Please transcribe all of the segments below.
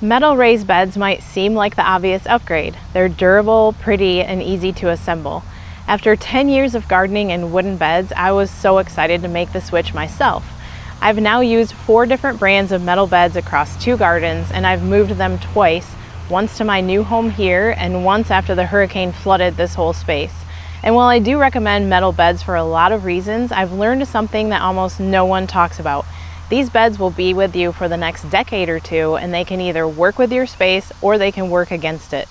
Metal raised beds might seem like the obvious upgrade. They're durable, pretty, and easy to assemble. After 10 years of gardening in wooden beds, I was so excited to make the switch myself. I've now used 4 different brands of metal beds across 2 gardens, and I've moved them twice, once to my new home here and once after the hurricane flooded this whole space. And while I do recommend metal beds for a lot of reasons, I've learned something that almost no one talks about. These beds will be with you for the next decade or two, and they can either work with your space or they can work against it.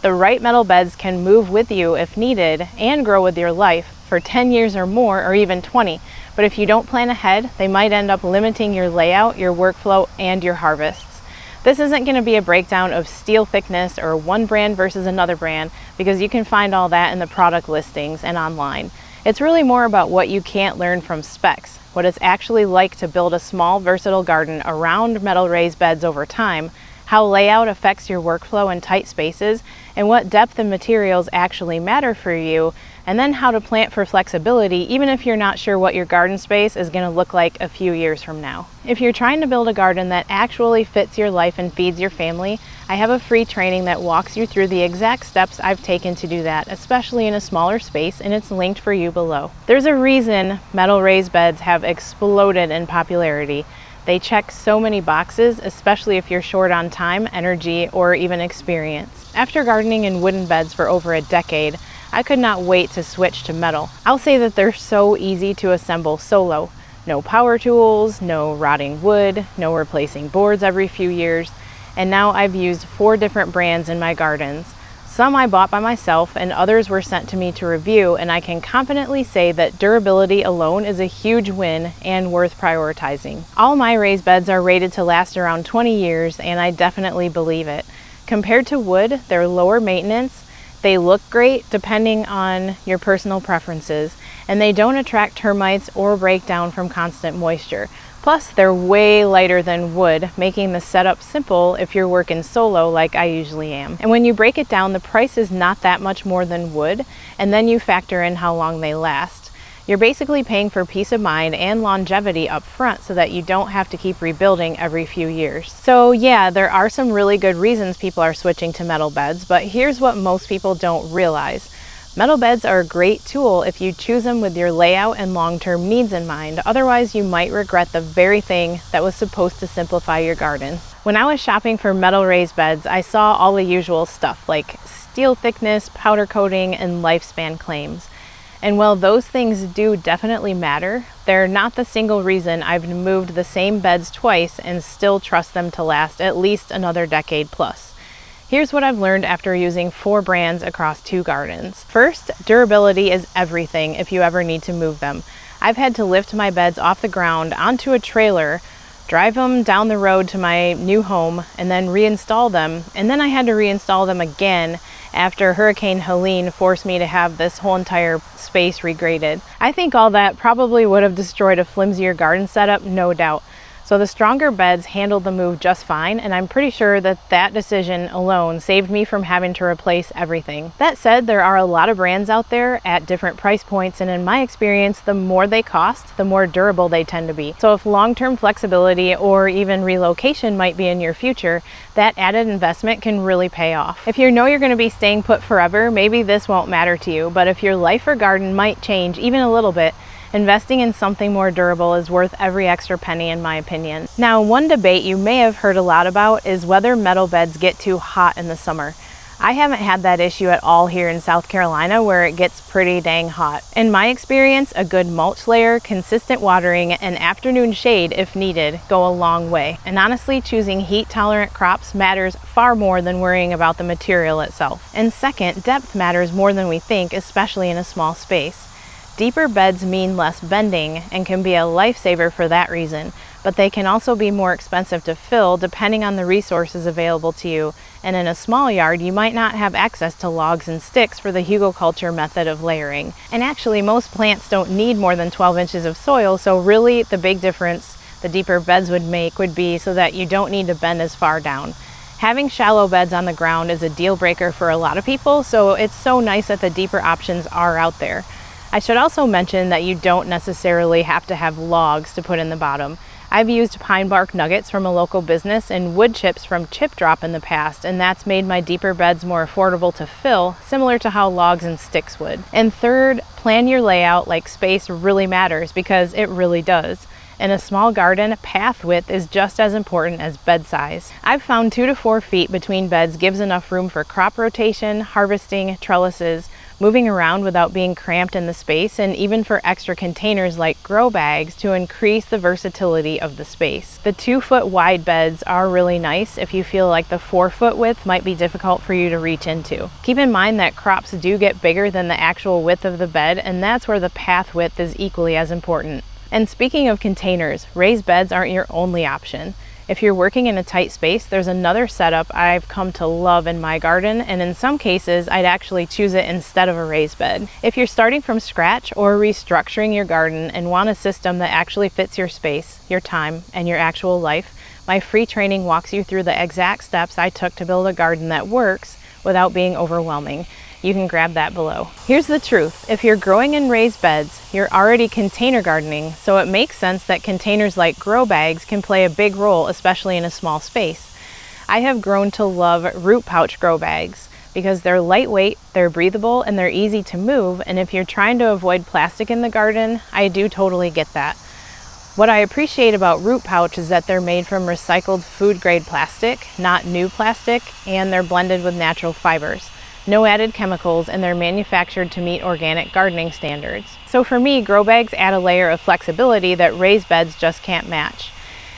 The right metal beds can move with you if needed and grow with your life for 10 years or more, or even 20. But if you don't plan ahead, they might end up limiting your layout, your workflow, and your harvests. This isn't going to be a breakdown of steel thickness or one brand versus another brand, because you can find all that in the product listings and online. It's really more about what you can't learn from specs, what it's actually like to build a small, versatile garden around metal raised beds over time, how layout affects your workflow in tight spaces, and what depth and materials actually matter for you, and then how to plant for flexibility even if you're not sure what your garden space is going to look like a few years from now. If you're trying to build a garden that actually fits your life and feeds your family, I have a free training that walks you through the exact steps I've taken to do that, especially in a smaller space, and it's linked for you below. There's a reason metal raised beds have exploded in popularity. They check so many boxes, especially if you're short on time, energy, or even experience. After gardening in wooden beds for over a decade, I could not wait to switch to metal. I'll say that they're so easy to assemble solo. No power tools, no rotting wood, no replacing boards every few years, and now I've used 4 different brands in my gardens. Some I bought by myself and others were sent to me to review, and I can confidently say that durability alone is a huge win and worth prioritizing. All my raised beds are rated to last around 20 years, and I definitely believe it. Compared to wood, they're lower maintenance, they look great depending on your personal preferences, and they don't attract termites or break down from constant moisture. Plus, they're way lighter than wood, making the setup simple if you're working solo like I usually am. And when you break it down, the price is not that much more than wood, and then you factor in how long they last. You're basically paying for peace of mind and longevity up front so that you don't have to keep rebuilding every few years. So yeah, there are some really good reasons people are switching to metal beds, but here's what most people don't realize. Metal beds are a great tool if you choose them with your layout and long-term needs in mind. Otherwise, you might regret the very thing that was supposed to simplify your garden. When I was shopping for metal raised beds, I saw all the usual stuff like steel thickness, powder coating, and lifespan claims. And while those things do definitely matter, they're not the single reason I've moved the same beds twice and still trust them to last at least another decade plus. Here's what I've learned after using 4 brands across 2 gardens. First, durability is everything if you ever need to move them. I've had to lift my beds off the ground onto a trailer, drive them down the road to my new home, and then reinstall them. And then I had to reinstall them again after Hurricane Helene forced me to have this whole entire space regraded. I think all that probably would have destroyed a flimsier garden setup, no doubt. So the stronger beds handled the move just fine, and I'm pretty sure that that decision alone saved me from having to replace everything. That said, there are a lot of brands out there at different price points, and in my experience, the more they cost, the more durable they tend to be. So if long-term flexibility or even relocation might be in your future, that added investment can really pay off. If you know you're going to be staying put forever, maybe this won't matter to you, but if your life or garden might change even a little bit, investing in something more durable is worth every extra penny in my opinion. Now, one debate you may have heard a lot about is whether metal beds get too hot in the summer. I haven't had that issue at all here in South Carolina, where it gets pretty dang hot. In my experience, a good mulch layer, consistent watering, and afternoon shade if needed go a long way. And honestly, choosing heat-tolerant crops matters far more than worrying about the material itself. And second, depth matters more than we think, especially in a small space. Deeper beds mean less bending and can be a lifesaver for that reason, but they can also be more expensive to fill depending on the resources available to you, and in a small yard you might not have access to logs and sticks for the hugelkultur method of layering. And actually, most plants don't need more than 12 inches of soil, so really the big difference the deeper beds would make would be so that you don't need to bend as far down. Having shallow beds on the ground is a deal breaker for a lot of people, so it's so nice that the deeper options are out there. I should also mention that you don't necessarily have to have logs to put in the bottom. I've used pine bark nuggets from a local business and wood chips from Chip Drop in the past, and that's made my deeper beds more affordable to fill, similar to how logs and sticks would. And third, plan your layout like space really matters, because it really does. In a small garden, path width is just as important as bed size. I've found 2 to 4 feet between beds gives enough room for crop rotation, harvesting, trellises, moving around without being cramped in the space, and even for extra containers like grow bags to increase the versatility of the space. The 2-foot wide beds are really nice if you feel like the 4-foot width might be difficult for you to reach into. Keep in mind that crops do get bigger than the actual width of the bed, and that's where the path width is equally as important. And speaking of containers, raised beds aren't your only option. If you're working in a tight space, there's another setup I've come to love in my garden, and in some cases, I'd actually choose it instead of a raised bed. If you're starting from scratch or restructuring your garden and want a system that actually fits your space, your time, and your actual life, my free training walks you through the exact steps I took to build a garden that works without being overwhelming. You can grab that below. Here's the truth. If you're growing in raised beds, you're already container gardening, so it makes sense that containers like grow bags can play a big role, especially in a small space. I have grown to love root pouch grow bags because they're lightweight, they're breathable, and they're easy to move, and if you're trying to avoid plastic in the garden, I do totally get that. What I appreciate about root pouch is that they're made from recycled food-grade plastic, not new plastic, and they're blended with natural fibers. No added chemicals, and they're manufactured to meet organic gardening standards. So for me, grow bags add a layer of flexibility that raised beds just can't match.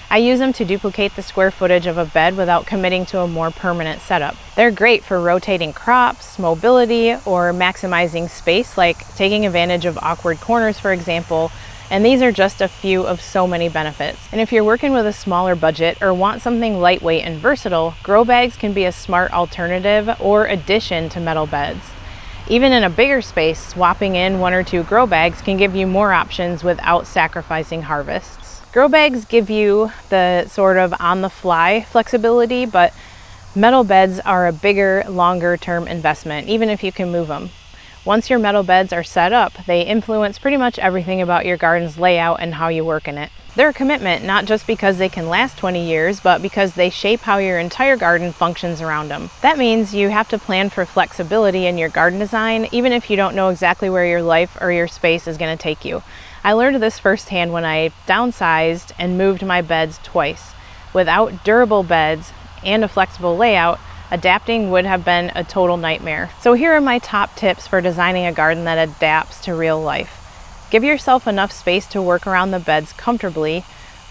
I use them to duplicate the square footage of a bed without committing to a more permanent setup. They're great for rotating crops, mobility, or maximizing space, like taking advantage of awkward corners, for example. And these are just a few of so many benefits. And if you're working with a smaller budget or want something lightweight and versatile, grow bags can be a smart alternative or addition to metal beds. Even in a bigger space, swapping in 1 or 2 grow bags can give you more options without sacrificing harvests. Grow bags give you the sort of on-the-fly flexibility, but metal beds are a bigger, longer-term investment, even if you can move them. Once your metal beds are set up, they influence pretty much everything about your garden's layout and how you work in it. They're a commitment, not just because they can last 20 years, but because they shape how your entire garden functions around them. That means you have to plan for flexibility in your garden design, even if you don't know exactly where your life or your space is going to take you. I learned this firsthand when I downsized and moved my beds twice. Without durable beds and a flexible layout, adapting would have been a total nightmare. So here are my top tips for designing a garden that adapts to real life. Give yourself enough space to work around the beds comfortably.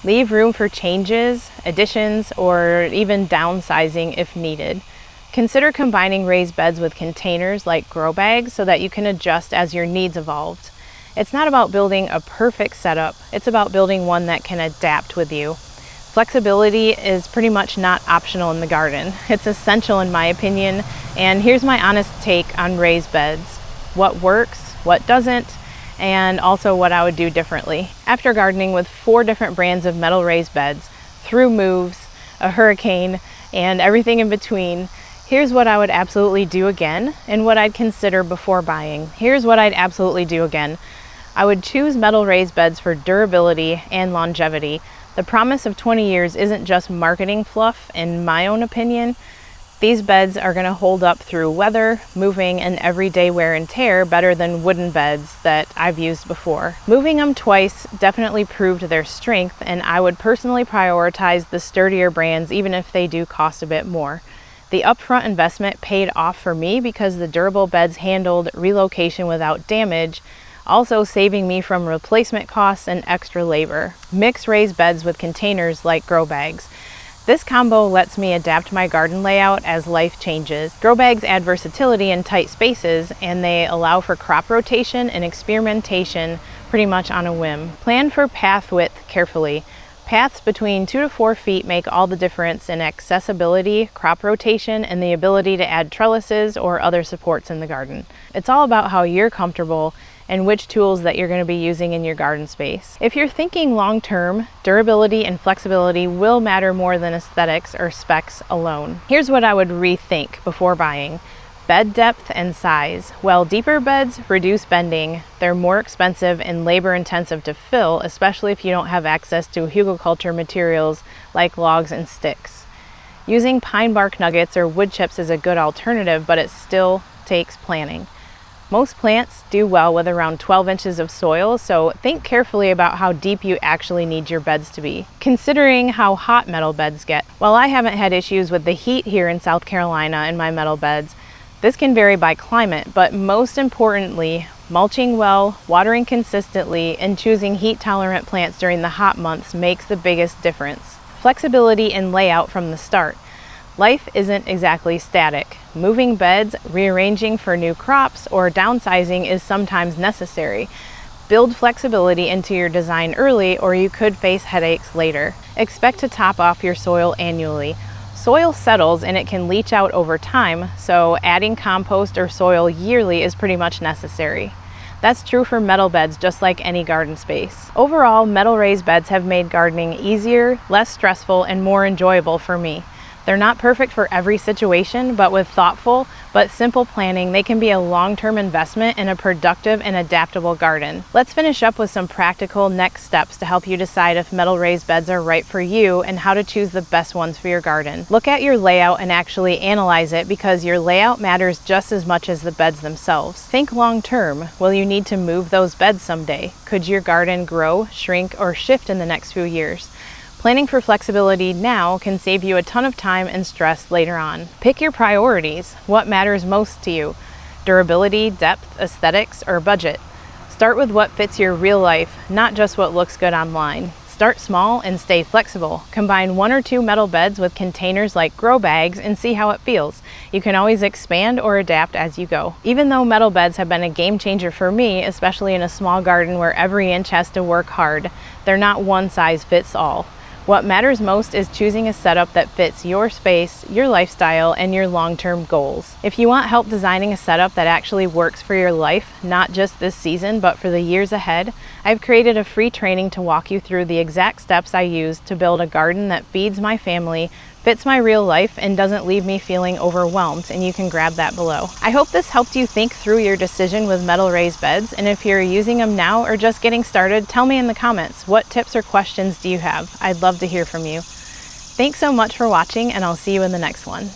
Leave room for changes, additions, or even downsizing if needed. Consider combining raised beds with containers like grow bags so that you can adjust as your needs evolve. It's not about building a perfect setup, it's about building one that can adapt with you. Flexibility is pretty much not optional in the garden. It's essential in my opinion, and here's my honest take on raised beds. What works, what doesn't, and also what I would do differently. After gardening with 4 different brands of metal raised beds, through moves, a hurricane, and everything in between, here's what I would absolutely do again and what I'd consider before buying. Here's what I'd absolutely do again. I would choose metal raised beds for durability and longevity. The promise of 20 years isn't just marketing fluff, in my own opinion. These beds are going to hold up through weather, moving, and everyday wear and tear better than wooden beds that I've used before. Moving them twice definitely proved their strength, and I would personally prioritize the sturdier brands even if they do cost a bit more. The upfront investment paid off for me because the durable beds handled relocation without damage, also saving me from replacement costs and extra labor. Mix raised beds with containers like grow bags. This combo lets me adapt my garden layout as life changes. Grow bags add versatility in tight spaces, and they allow for crop rotation and experimentation pretty much on a whim. Plan for path width carefully. Paths between 2 to 4 feet make all the difference in accessibility, crop rotation, and the ability to add trellises or other supports in the garden. It's all about how you're comfortable and which tools that you're going to be using in your garden space. If you're thinking long-term, durability and flexibility will matter more than aesthetics or specs alone. Here's what I would rethink before buying. Bed depth and size. While deeper beds reduce bending, they're more expensive and labor-intensive to fill, especially if you don't have access to hugelkultur materials like logs and sticks. Using pine bark nuggets or wood chips is a good alternative, but it still takes planning. Most plants do well with around 12 inches of soil, so think carefully about how deep you actually need your beds to be, considering how hot metal beds get. While I haven't had issues with the heat here in South Carolina in my metal beds, this can vary by climate, but most importantly, mulching well, watering consistently, and choosing heat-tolerant plants during the hot months makes the biggest difference. Flexibility in layout from the start. Life isn't exactly static. Moving beds, rearranging for new crops, or downsizing is sometimes necessary. Build flexibility into your design early, or you could face headaches later. Expect to top off your soil annually. Soil settles and it can leach out over time, so adding compost or soil yearly is pretty much necessary. That's true for metal beds just like any garden space. Overall, metal raised beds have made gardening easier, less stressful, and more enjoyable for me. They're not perfect for every situation, but with thoughtful but simple planning, they can be a long-term investment in a productive and adaptable garden. Let's finish up with some practical next steps to help you decide if metal raised beds are right for you and how to choose the best ones for your garden. Look at your layout and actually analyze it, because your layout matters just as much as the beds themselves. Think long-term. Will you need to move those beds someday? Could your garden grow, shrink, or shift in the next few years? Planning for flexibility now can save you a ton of time and stress later on. Pick your priorities. What matters most to you? Durability, depth, aesthetics, or budget? Start with what fits your real life, not just what looks good online. Start small and stay flexible. Combine 1 or 2 metal beds with containers like grow bags and see how it feels. You can always expand or adapt as you go. Even though metal beds have been a game changer for me, especially in a small garden where every inch has to work hard, they're not one size fits all. What matters most is choosing a setup that fits your space, your lifestyle, and your long-term goals. If you want help designing a setup that actually works for your life, not just this season, but for the years ahead, I've created a free training to walk you through the exact steps I use to build a garden that feeds my family, fits my real life, and doesn't leave me feeling overwhelmed, and you can grab that below. I hope this helped you think through your decision with metal raised beds, and if you're using them now or just getting started, tell me in the comments, what tips or questions do you have? I'd love to hear from you. Thanks so much for watching, and I'll see you in the next one.